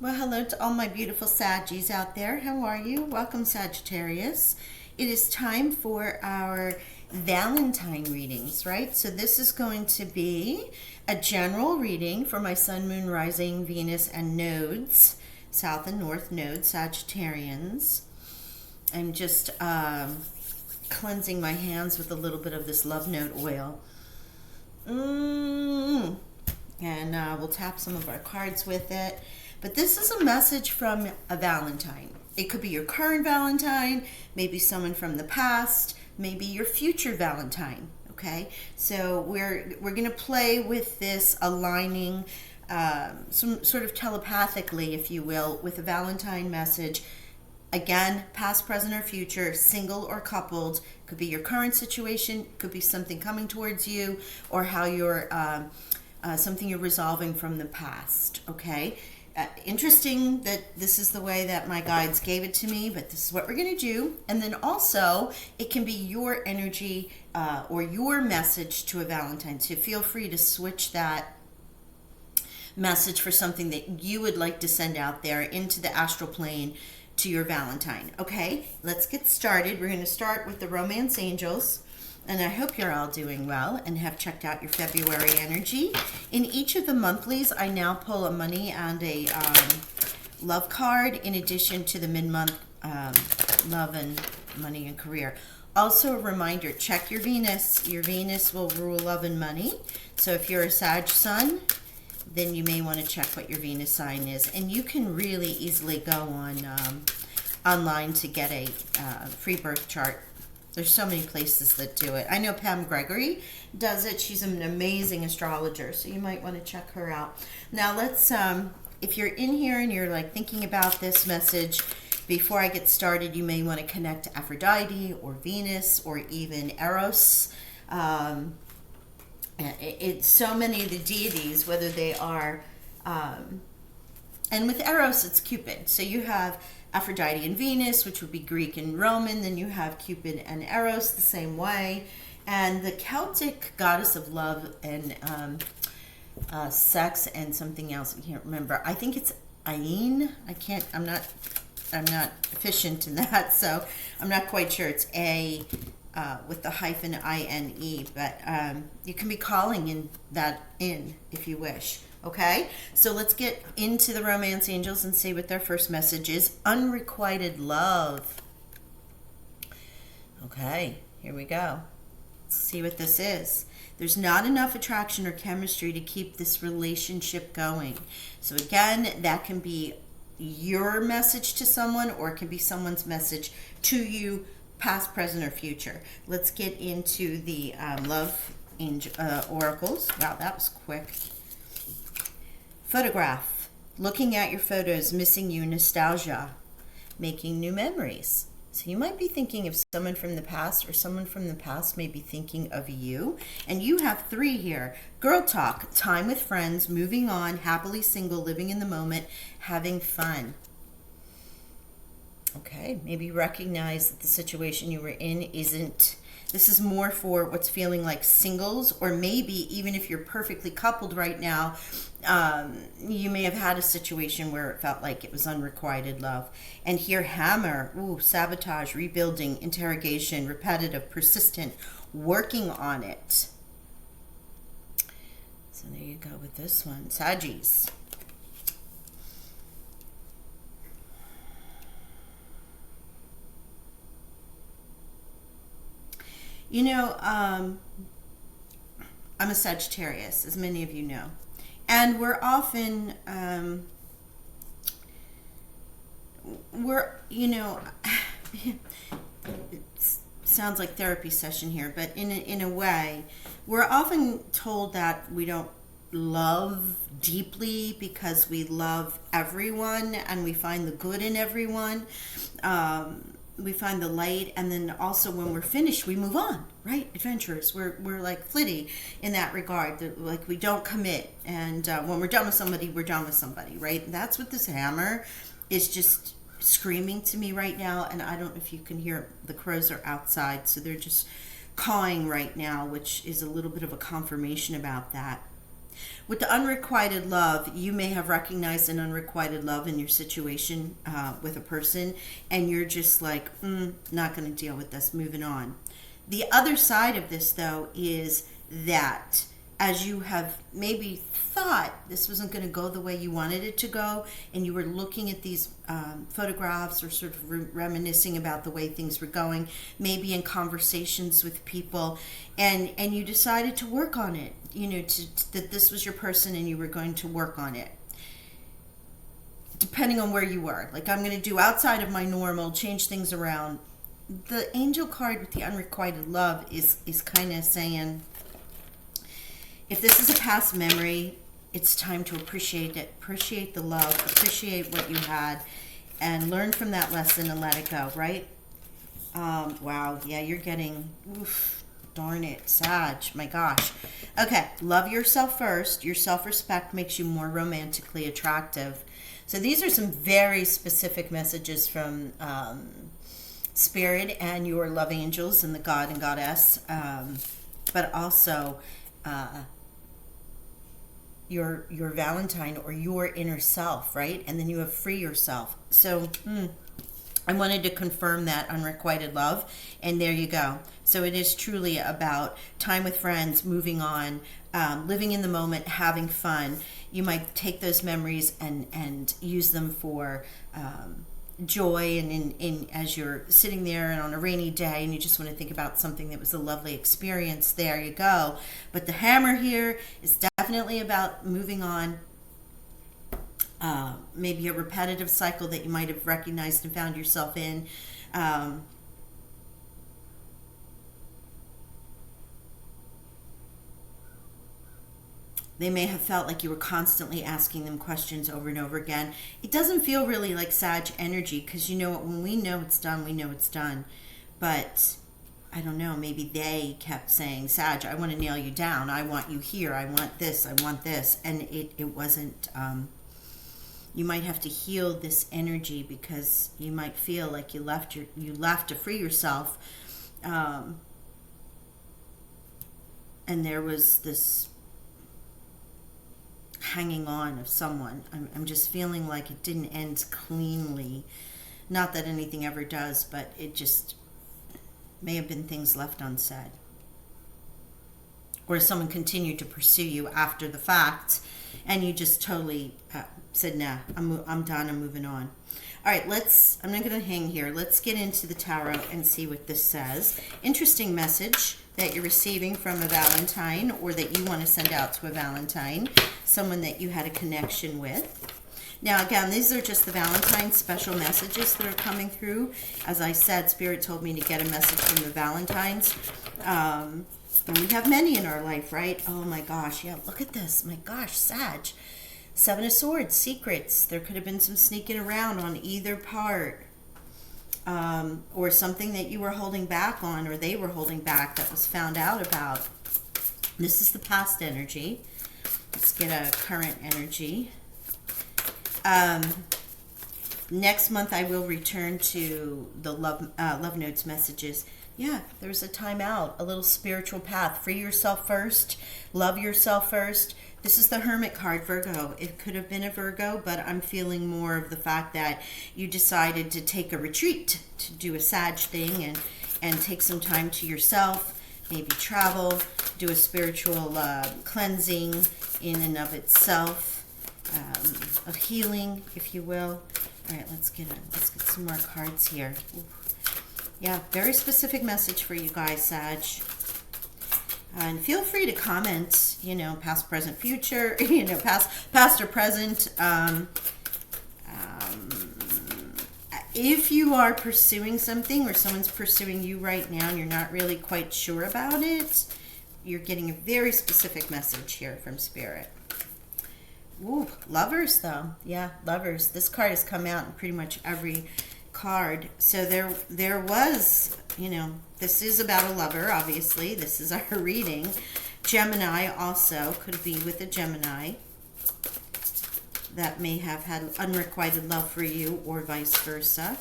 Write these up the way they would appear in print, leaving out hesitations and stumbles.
Well, hello to all my beautiful Saggies out there. How are you? Welcome, Sagittarius. It is time for our Valentine readings, right? So this is going to be a general reading for my Sun, Moon, Rising, Venus, and nodes, South and North nodes, Sagittarians. I'm just cleansing my hands with a little bit of this Love Note oil. And we'll tap some of our cards with it. But this is a message from a Valentine. It could be your current Valentine, maybe someone from the past, maybe your future Valentine. Okay, so we're going to play with this aligning, some sort of telepathically, if you will, with a Valentine message. Again, past, present, or future, single or coupled. Could be your current situation, could be something coming towards you, or how you're something you're resolving from the past. Okay. Interesting that this is the way that my guides gave it to me, but this is what we're going to do. And then also, it can be your energy or your message to a Valentine. So feel free to switch that message for something that you would like to send out there into the astral plane to your Valentine. Okay, let's get started. We're going to start with the Romance Angels. And I hope you're all doing well and have checked out your February energy. In each of the monthlies, I now pull a money and a love card in addition to the mid-month love and money and career. Also a reminder, check your Venus. Your Venus will rule love and money. So if you're a Sag Sun, then you may want to check what your Venus sign is. And you can really easily go on online to get a free birth chart. There's so many places that do it. I know Pam Gregory does it. She's an amazing astrologer, so you might want to check her out. Now let's, if you're in here and you're like thinking about this message, before I get started, you may want to connect to Aphrodite or Venus or even Eros. It's so many of the deities, whether they are, and with Eros, it's Cupid. So you have Aphrodite and Venus, which would be Greek and Roman. Then you have Cupid and Eros the same way. And the Celtic goddess of love and sex and something else, I can't remember. I think it's Ain. I'm not efficient in that, so I'm not quite sure. It's A with the hyphen I-N-E, but you can be calling in if you wish. Okay, so let's get into the Romance Angels and see what their first message is. Unrequited love. Okay, here we go. Let's see what this is. There's not enough attraction or chemistry to keep this relationship going. So again, that can be your message to someone, or it can be someone's message to you, past, present, or future. Let's get into the love angel oracles. Wow, that was quick. Photograph. Looking at your photos, missing you, nostalgia, making new memories. So you might be thinking of someone from the past, or someone from the past may be thinking of you. And you have 3 here. Girl talk, time with friends, moving on, happily single, living in the moment, having fun. Okay, maybe recognize that the situation you were in isn't. This is more for what's feeling like singles, or maybe even if you're perfectly coupled right now, you may have had a situation where it felt like it was unrequited love. And here, hammer, sabotage, rebuilding, interrogation, repetitive, persistent, working on it. So there you go with this one. Saggies. You know, I'm a Sagittarius, as many of you know. And we're often, it sounds like therapy session here, but in a way, we're often told that we don't love deeply because we love everyone and we find the good in everyone. We find the light, and then also when we're finished, we move on, right? Adventurers, we're like flitty in that regard. Like we don't commit, and when we're done with somebody, we're done with somebody, right? And that's what this hammer is just screaming to me right now. And I don't know if you can hear, the crows are outside, so they're just cawing right now, which is a little bit of a confirmation about that. With the unrequited love, you may have recognized an unrequited love in your situation with a person, and you're just like, not going to deal with this, moving on. The other side of this, though, is that as you have maybe thought this wasn't going to go the way you wanted it to go, and you were looking at these photographs or sort of reminiscing about the way things were going, maybe in conversations with people, and you decided to work on it, that this was your person and you were going to work on it. Depending on where you were. Like, I'm going to do outside of my normal, change things around. The angel card with the unrequited love is kind of saying, if this is a past memory, it's time to appreciate it, appreciate the love, appreciate what you had, and learn from that lesson and let it go, right? Wow, yeah, you're getting, darn it, Sag, my gosh. Okay, love yourself first. Your self-respect makes you more romantically attractive. So these are some very specific messages from Spirit and your love angels and the God and Goddess, but also your Valentine or your inner self, right? And then you have free yourself. So I wanted to confirm that unrequited love, and there you go. So it is truly about time with friends, moving on, living in the moment, having fun. You might take those memories and use them for joy, and in as you're sitting there and on a rainy day and you just want to think about something that was a lovely experience, there you go. But the hammer here is definitely about moving on. Maybe a repetitive cycle that you might have recognized and found yourself in. They may have felt like you were constantly asking them questions over and over again. It doesn't feel really like Sag energy, because you know what, when we know it's done, we know it's done. But I don't know, maybe they kept saying, Sag, I want to nail you down. I want you here. I want this. I want this. And it wasn't, you might have to heal this energy, because you might feel like you left to free yourself. And there was this hanging on of someone. I'm just feeling like it didn't end cleanly. Not that anything ever does, but it just may have been things left unsaid. Or someone continued to pursue you after the fact, and you just totally said, nah, I'm done, I'm moving on. All right, I'm not going to hang here. Let's get into the tarot and see what this says. Interesting message that you're receiving from a Valentine, or that you want to send out to a Valentine, someone that you had a connection with. Now, again, these are just the Valentine special messages that are coming through. As I said, Spirit told me to get a message from the Valentines. And we have many in our life, right? Oh my gosh, yeah, look at this. My gosh, Sag. Seven of Swords, secrets. There could have been some sneaking around on either part. Or something that you were holding back on, or they were holding back, that was found out about. This is the past energy. Let's get a current energy. Next month I will return to the love notes messages. Yeah, there's a time out, a little spiritual path. Free yourself first. Love yourself first. This is the Hermit card, Virgo. It could have been a Virgo, but I'm feeling more of the fact that you decided to take a retreat, to do a Sag thing, and take some time to yourself, maybe travel, do a spiritual cleansing in and of itself, of healing, if you will. All right, let's get some more cards here. Ooh. Yeah, very specific message for you guys, Sag. And feel free to comment, past, present, future, past or present. If you are pursuing something, or someone's pursuing you right now and you're not really quite sure about it, you're getting a very specific message here from Spirit. Ooh, lovers though. Yeah, lovers. This card has come out in pretty much every card. So there was, this is about a lover, obviously. This is our reading. Gemini also, could be with a Gemini that may have had unrequited love for you, or vice versa.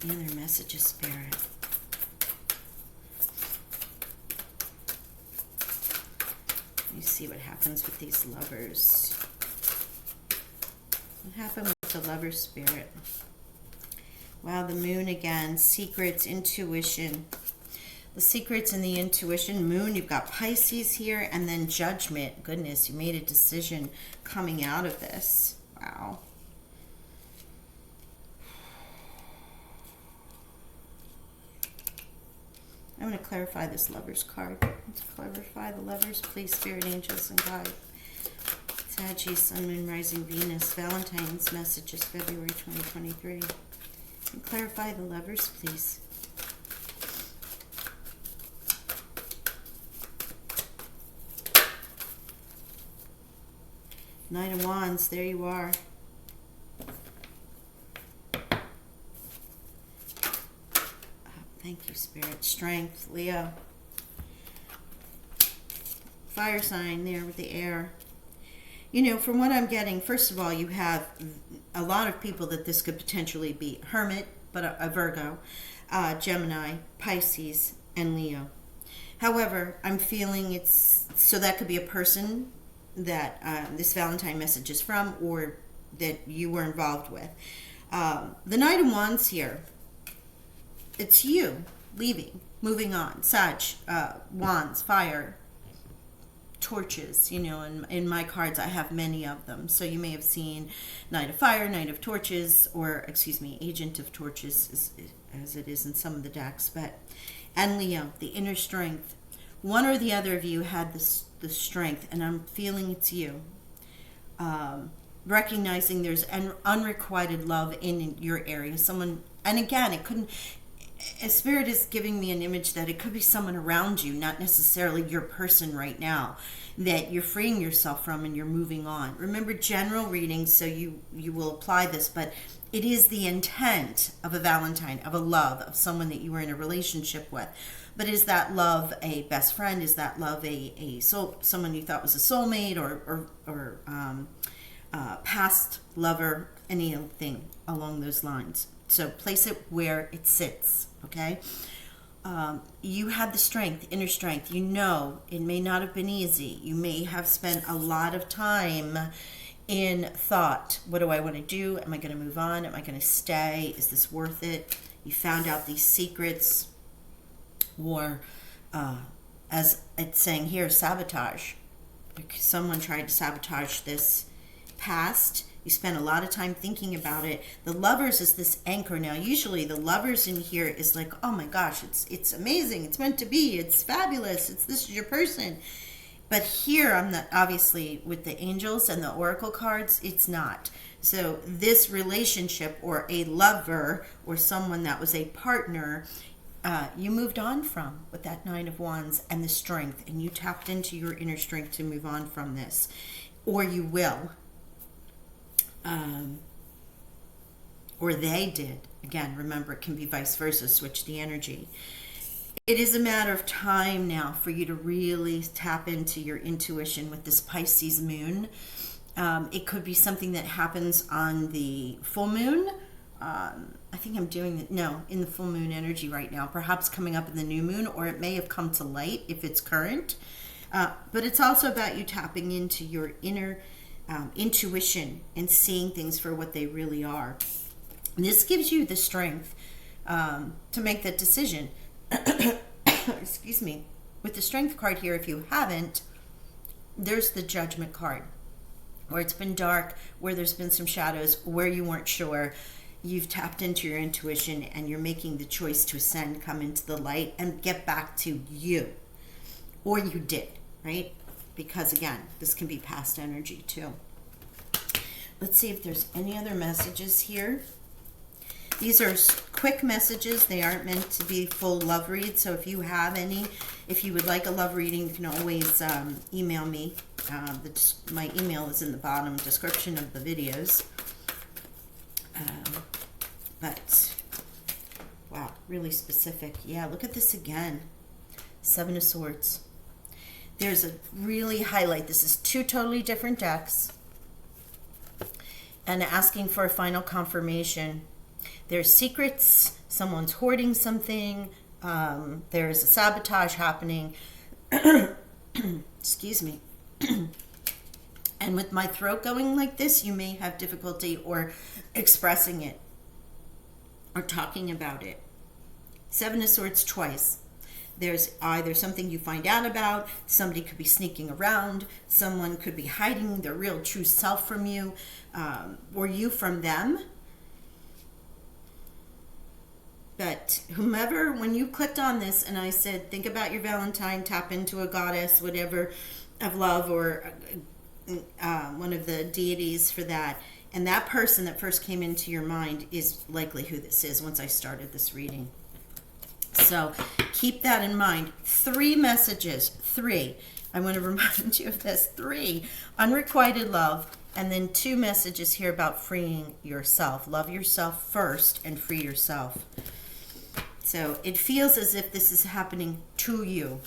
And their message is Spirit. see what happens with these lovers. What happened with the lover spirit? Wow, the moon again. Secrets, intuition. The secrets and the intuition. Moon, you've got Pisces here, and then judgment. Goodness, you made a decision coming out of this. Wow. I'm going to clarify this Lovers card. Let's clarify the Lovers, please, Spirit, Angels, and God. Sagittarius, Sun, Moon, Rising, Venus. Valentine's messages, February 2023. And clarify the Lovers, please. Knight of Wands, there you are. Thank you, Spirit. Strength, Leo. Fire sign there with the air. You know, from what I'm getting, first of all, you have a lot of people that this could potentially be. Hermit, but a Virgo, Gemini, Pisces, and Leo. However, I'm feeling it's, so that could be a person that this Valentine message is from, or that you were involved with. The Knight of Wands here, it's you leaving, moving on. Sag, wands, fire, torches. You know, in my cards, I have many of them. So you may have seen Knight of Fire, Knight of Torches, or, excuse me, Agent of Torches, as it is in some of the decks. But, and Leo, the inner strength. One or the other of you had the strength, and I'm feeling it's you. Recognizing there's an unrequited love in your area. Someone, and again, it couldn't, a Spirit is giving me an image that it could be someone around you, not necessarily your person right now, that you're freeing yourself from and you're moving on. Remember, general readings, so you will apply this, but it is the intent of a Valentine, of a love, of someone that you were in a relationship with. But is that love a best friend? Is that love a soul, someone you thought was a soulmate, or past lover, anything along those lines? So place it where it sits, okay? You had the strength, inner strength. You know it may not have been easy. You may have spent a lot of time in thought. What do I want to do? Am I going to move on? Am I going to stay? Is this worth it? You found out these secrets, or as it's saying here, sabotage. Someone tried to sabotage this past. You spent a lot of time thinking about it. The Lovers is this anchor. Now, usually the Lovers in here is like, oh my gosh, it's amazing. It's meant to be. It's fabulous. This is your person. But here, I'm not, obviously, with the angels and the oracle cards, it's not. So this relationship, or a lover, or someone that was a partner, you moved on from with that Nine of Wands and the strength, and you tapped into your inner strength to move on from this, or you will. Or they did. Again, remember, it can be vice versa. Switch the energy. It is a matter of time now for you to really tap into your intuition with this Pisces moon. It could be something that happens on the full moon. I think I'm doing it, no, in the full moon energy right now. Perhaps coming up in the new moon, or it may have come to light if it's current. But it's also about you tapping into your inner intuition and seeing things for what they really are. And this gives you the strength to make that decision. Excuse me. With the strength card here, if you haven't, there's the judgment card, where it's been dark, where there's been some shadows, where you weren't sure. You've tapped into your intuition and you're making the choice to ascend, come into the light, and get back to you. Or you did, right? Because again, this can be past energy too. Let's see if there's any other messages here. These are quick messages. They aren't meant to be full love reads. So if you have any, if you would like a love reading, you can always email me. My email is in the bottom description of the videos. But, wow, really specific. Yeah, look at this again. Seven of Swords. There's a really highlight. This is two totally different decks. And asking for a final confirmation. There's secrets. Someone's hoarding something. There's a sabotage happening. Excuse me. And with my throat going like this, you may have difficulty or expressing it or talking about it. Seven of Swords twice. There's either something you find out about, somebody could be sneaking around, someone could be hiding their real true self from you, or you from them. But whomever, when you clicked on this and I said, think about your Valentine, tap into a goddess, whatever, of love, or one of the deities for that, and that person that first came into your mind is likely who this is once I started this reading. So keep that in mind. 3 messages. 3. I want to remind you of this. 3. Unrequited love. And then 2 messages here about freeing yourself. Love yourself first and free yourself. So it feels as if this is happening to you.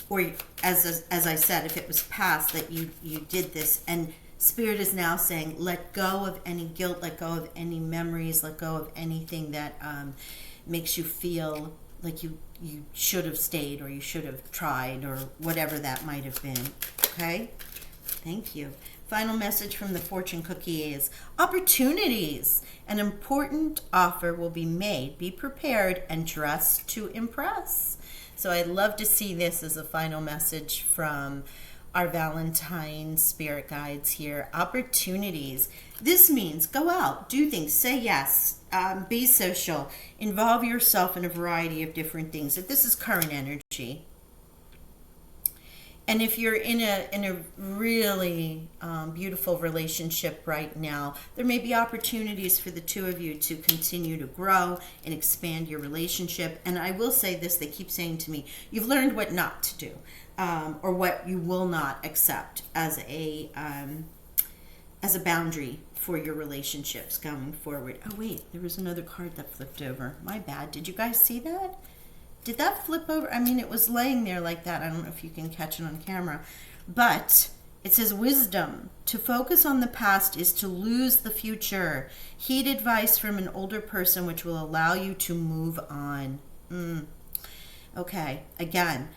Or as I said, if it was past that you did this, and Spirit is now saying, let go of any guilt, let go of any memories, let go of anything that makes you feel like you should have stayed or you should have tried or whatever that might have been. Okay? Thank you. Final message from the fortune cookie is opportunities. An important offer will be made. Be prepared and dress to impress. So I'd love to see this as a final message from our Valentine spirit guides here. Opportunities. This means go out, do things, say yes, be social, involve yourself in a variety of different things. If this is current energy. And if you're in a really beautiful relationship right now, there may be opportunities for the two of you to continue to grow and expand your relationship. And I will say this, they keep saying to me, you've learned what not to do. Or what you will not accept as a boundary for your relationships going forward. Oh wait, there was another card that flipped over. My bad. Did you guys see that? Did that flip over? I mean, it was laying there like that. I don't know if you can catch it on camera. But it says wisdom. To focus on the past is to lose the future. Heed advice from an older person which will allow you to move on. Okay, again.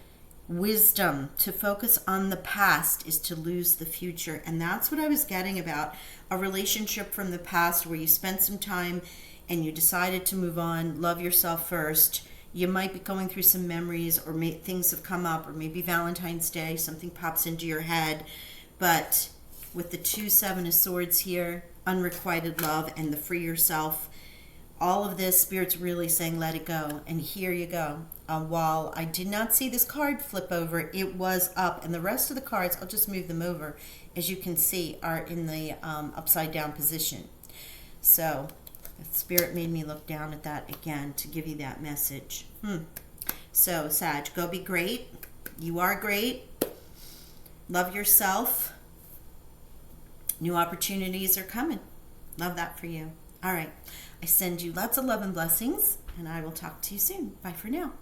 Wisdom. To focus on the past is to lose the future. And that's what I was getting about a relationship from the past where you spent some time and you decided to move on, love yourself first. You might be going through some memories or things have come up, or maybe Valentine's Day, something pops into your head. But with the 2 7 of Swords here, unrequited love and the free yourself, all of this, Spirit's really saying let it go. And here you go. While I did not see this card flip over, it was up. And the rest of the cards, I'll just move them over, as you can see, are in the upside down position. So Spirit made me look down at that again to give you that message. So Sag, go be great. You are great. Love yourself. New opportunities are coming. Love that for you. All right. I send you lots of love and blessings, and I will talk to you soon. Bye for now.